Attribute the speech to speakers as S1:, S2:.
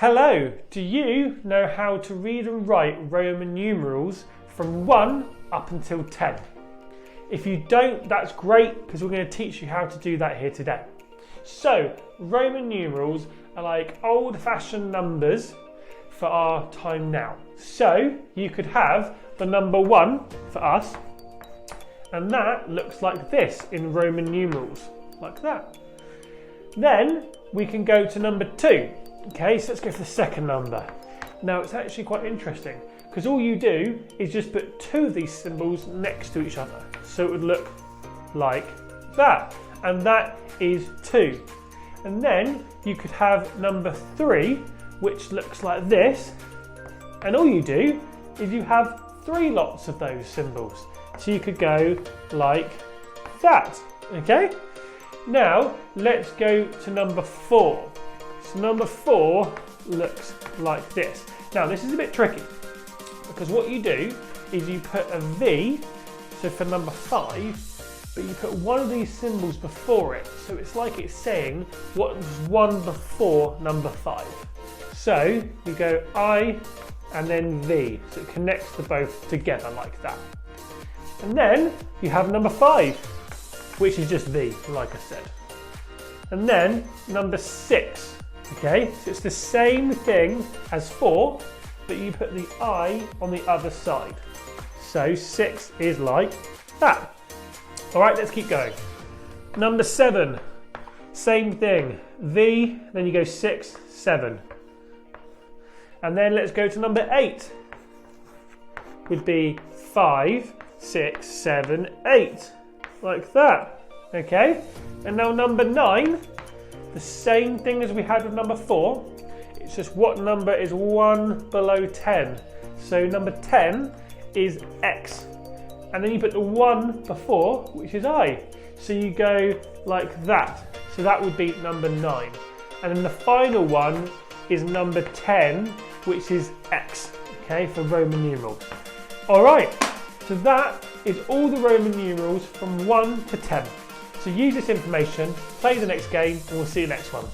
S1: Hello, do you know how to read and write Roman numerals from 1 up until 10? If you don't, that's great because we're going to teach you how to do that here today. So, Roman numerals are like old-fashioned numbers for our time now. So, you could have the number 1 for us, and that looks like this in Roman numerals, like that. Then we can go to number 2. Okay, so let's go for the second number. Now it's actually quite interesting because all you do is just put 2 of these symbols next to each other. So it would look like that, and that is 2. And then you could have number 3, which looks like this, and all you do is you have 3 lots of those symbols. So you could go like that, okay? Now let's go to number 4. So number 4 looks like this. Now this is a bit tricky because what you do is you put a V, so for number 5, but you put one of these symbols before it. So it's like it's saying what was 1 before number 5. So you go I and then V, so it connects the both together like that. And then you have number 5, which is just V, like I said. And then number 6. Okay, so it's the same thing as 4, but you put the I on the other side. So 6 is like that. All right, let's keep going. Number 7, same thing. V, then you go 6, 7. And then let's go to number 8. Would be 5, 6, 7, 8. Like that. Okay, and now number 9. The same thing as we had with number 4, it's just what number is 1 below 10. So number 10 is X. And then you put the 1 before, which is I. So you go like that. So that would be number 9. And then the final one is number 10, which is X, okay, for Roman numerals. All right, so that is all the Roman numerals from 1 to 10. So use this information, play the next game, and we'll see you next one.